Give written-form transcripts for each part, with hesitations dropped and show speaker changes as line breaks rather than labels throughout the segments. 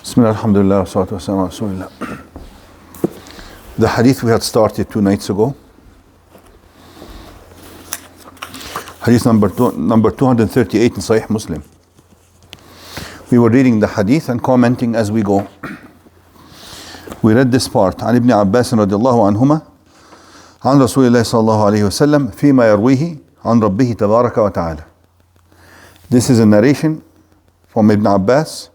Bismillah, alhamdulillah, salatu wassalamu ala rasulillah. The hadith we had started 2 nights ago. Hadith number 238 in Sahih Muslim. We were reading the hadith and commenting as we go. We read this part. عن ابن عباس رضي الله عنهما عن رسول الله صلى الله عليه وسلم فيما يرويه عن ربه تبارك وتعالى. This is a narration from Ibn Abbas.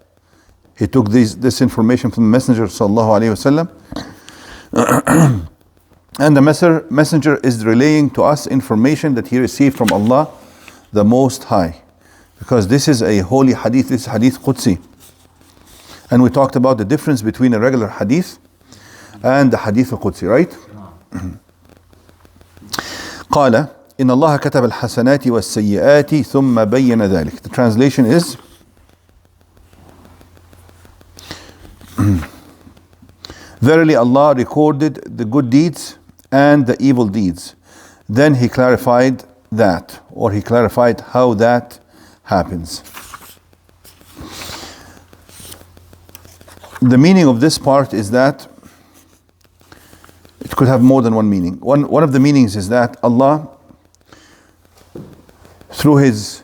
He took this information from the Messenger sallallahu alaihi wasallam, and the messenger is relaying to us information that he received from Allah, the Most High, because this is a holy hadith. This is hadith Qudsi, and we talked about the difference between a regular hadith and the hadith Qudsi, right? قال إن الله كتب الحسنات والسيئات ثم بين ذلك. The translation is, verily Allah recorded the good deeds and the evil deeds. Then he clarified that, or he clarified how that happens. The meaning of this part is that it could have more than one meaning. One of the meanings is that Allah, through His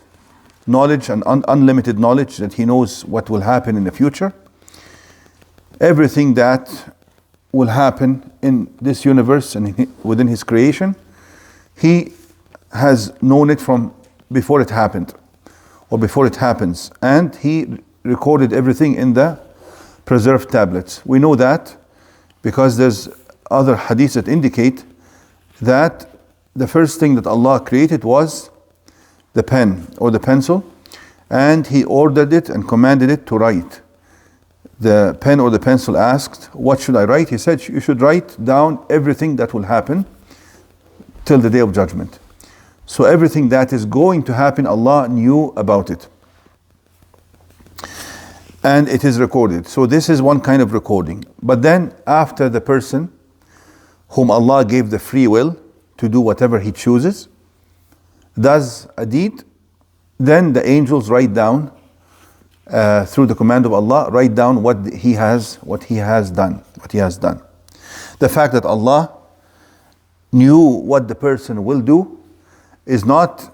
knowledge and unlimited knowledge, that He knows what will happen in the future, everything that will happen in this universe and within His creation, He has known it from before it happened or before it happens, and He recorded everything in the preserved tablets. We know that because there's other hadiths that indicate that the first thing that Allah created was the pen or the pencil, and He ordered it and commanded it to write. The pen or the pencil asked, what should I write? He said, you should write down everything that will happen till the day of judgment. So everything that is going to happen, Allah knew about it. And it is recorded. So this is one kind of recording. But then after the person whom Allah gave the free will to do whatever he chooses, does a deed, then the angels write down, through the command of Allah, write down what he has done. The fact that Allah knew what the person will do is not,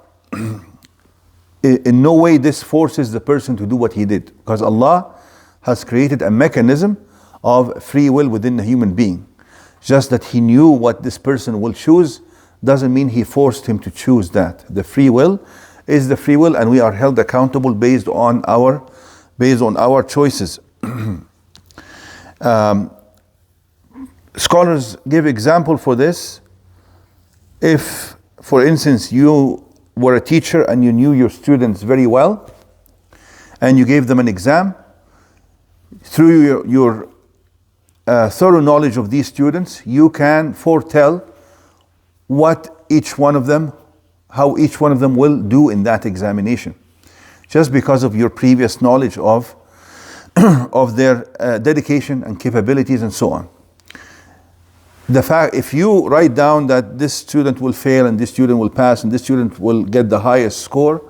in no way this forces the person to do what he did, because Allah has created a mechanism of free will within the human being. Just that He knew what this person will choose doesn't mean He forced him to choose that. The free will is the free will, and we are held accountable based on our choices. Scholars give example for this. If, for instance, you were a teacher and you knew your students very well, and you gave them an exam, through your thorough knowledge of these students, you can foretell how each one of them will do in that examination, just because of your previous knowledge of their dedication and capabilities and so on. The fact, if you write down that this student will fail and this student will pass and this student will get the highest score,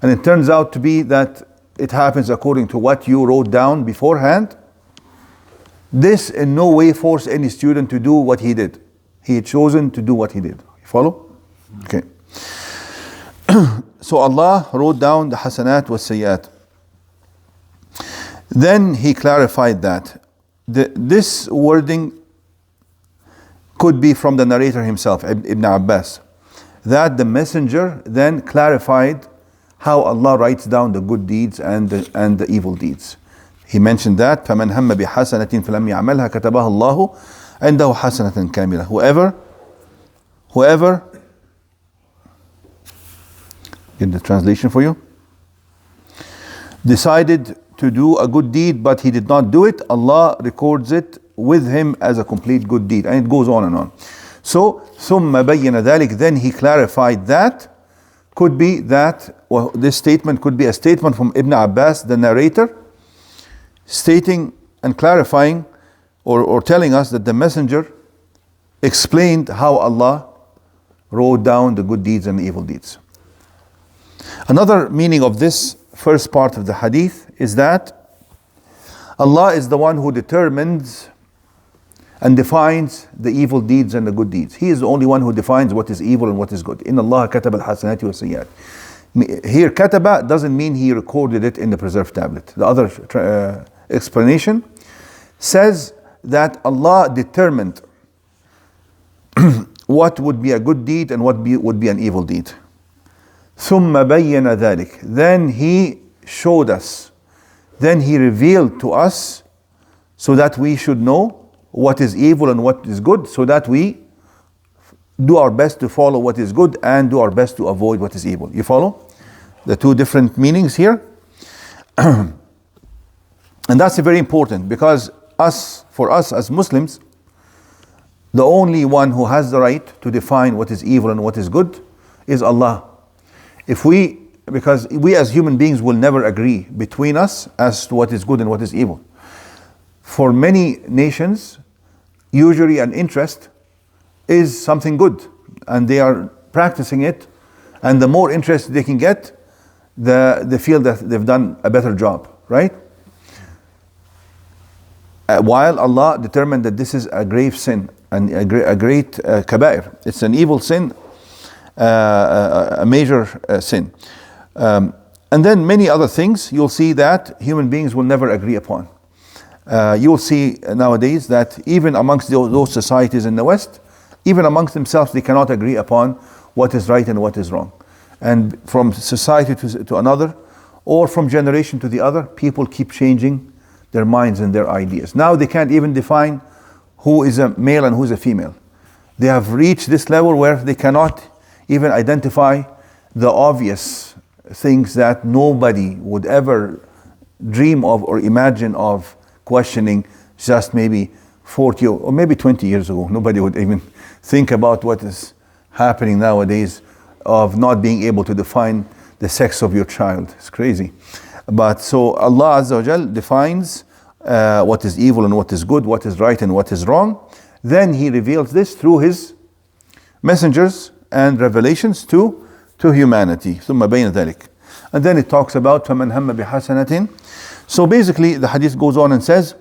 and it turns out to be that it happens according to what you wrote down beforehand, this in no way forced any student to do what he did. He had chosen to do what he did. You follow? Okay. So Allah wrote down the hasanat wa sayyat. Then He clarified that. This wording could be from the narrator himself, Ibn Abbas, that the messenger then clarified how Allah writes down the good deeds and the evil deeds. He mentioned that فَمَنْ هَمَّ بِحَسَنَةٍ فَلَمْ يَعْمَلْهَا كَتَبَهَا اللَّهُ عِنْدَهُ حَسَنَةً كَامِلَةً. Whoever, get the translation for you, decided to do a good deed but he did not do it, Allah records it with him as a complete good deed, and it goes on and on. So ثُمَّ بَيَّنَ ذَلِكَ, then He clarified that. Could be that, well, this statement could be a statement from Ibn Abbas, the narrator, stating and clarifying or telling us that the messenger explained how Allah wrote down the good deeds and the evil deeds. Another meaning of this first part of the hadith is that Allah is the one who determines and defines the evil deeds and the good deeds. He is the only one who defines what is evil and what is good. Inna Allah kataba al-hasanati wa sayyiat. Here, kataba doesn't mean he recorded it in the preserved tablet. The other explanation says that Allah determined what would be a good deed and what would be an evil deed. ثُمَّ بَيَّنَ ذَلِكَ. Then He showed us, then He revealed to us, so that we should know what is evil and what is good, so that we do our best to follow what is good and do our best to avoid what is evil. You follow the two different meanings here? And that's very important, because for us as Muslims, the only one who has the right to define what is evil and what is good is Allah. Because we as human beings will never agree between us as to what is good and what is evil. For many nations, usury and interest is something good, and they are practicing it, and the more interest they can get, they feel that they've done a better job, right? While Allah determined that this is a grave sin and a great kaba'ir. It's an evil sin, a major sin. And then many other things you'll see that human beings will never agree upon. You'll see nowadays that even amongst those societies in the West, even amongst themselves, they cannot agree upon what is right and what is wrong. And from society to another, or from generation to the other, people keep changing their minds and their ideas. Now they can't even define who is a male and who is a female. They have reached this level where they cannot even identify the obvious things that nobody would ever dream of or imagine of questioning just maybe 40 or maybe 20 years ago. Nobody would even think about what is happening nowadays of not being able to define the sex of your child. It's crazy. But so Allah Azza wa Jal defines what is evil and what is good, what is right and what is wrong. Then He reveals this through His messengers and revelations to humanity. ثُمَّ بَيْنَ ذَلِكَ. And then it talks about فَمَنْ هَمَّ بِحَسَنَةٍ. So basically the hadith goes on and says,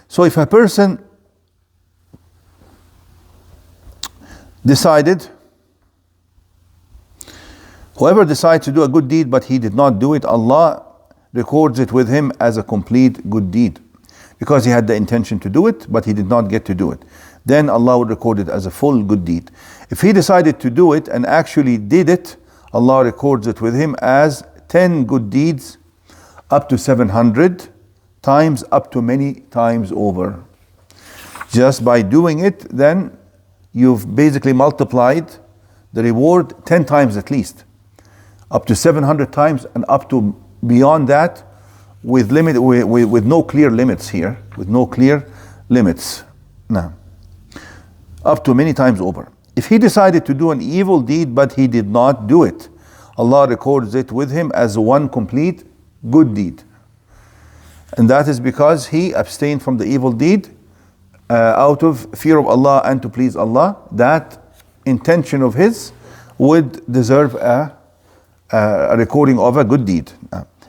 so if a person whoever decides to do a good deed but he did not do it, Allah records it with him as a complete good deed. Because he had the intention to do it, but he did not get to do it. Then Allah would record it as a full good deed. If he decided to do it and actually did it, Allah records it with him as 10 good deeds, up to 700 times, up to many times over. Just by doing it, then you've basically multiplied the reward 10 times at least. Up to 700 times and up to beyond that, with no clear limits here, with no clear limits. Now, up to many times over. If he decided to do an evil deed but he did not do it, Allah records it with him as one complete good deed. And that is because he abstained from the evil deed out of fear of Allah and to please Allah. That intention of his would deserve a recording of a good deed.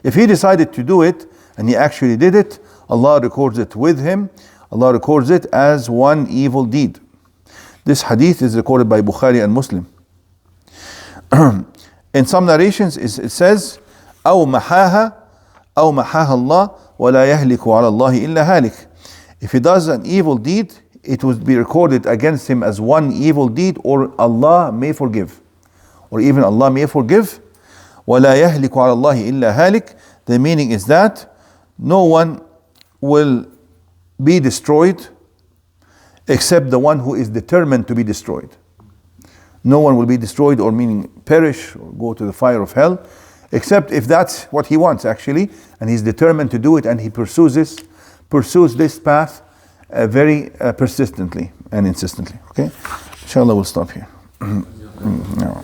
If he decided to do it and he actually did it, Allah records it with him. Allah records it as one evil deed. This hadith is recorded by Bukhari and Muslim. In some narrations it says, أو محاها الله ولا يهلك على الله إلا هالك. If he does an evil deed, it would be recorded against him as one evil deed, or Allah may forgive, or even Allah may forgive. ولا يهلك على الله إلا هالك. The meaning is that no one will be destroyed except the one who is determined to be destroyed. No one will be destroyed, or meaning perish or go to the fire of hell, except if that's what he wants actually, and he's determined to do it, and he pursues this path very persistently and insistently. Okay, inshallah we'll stop here. No.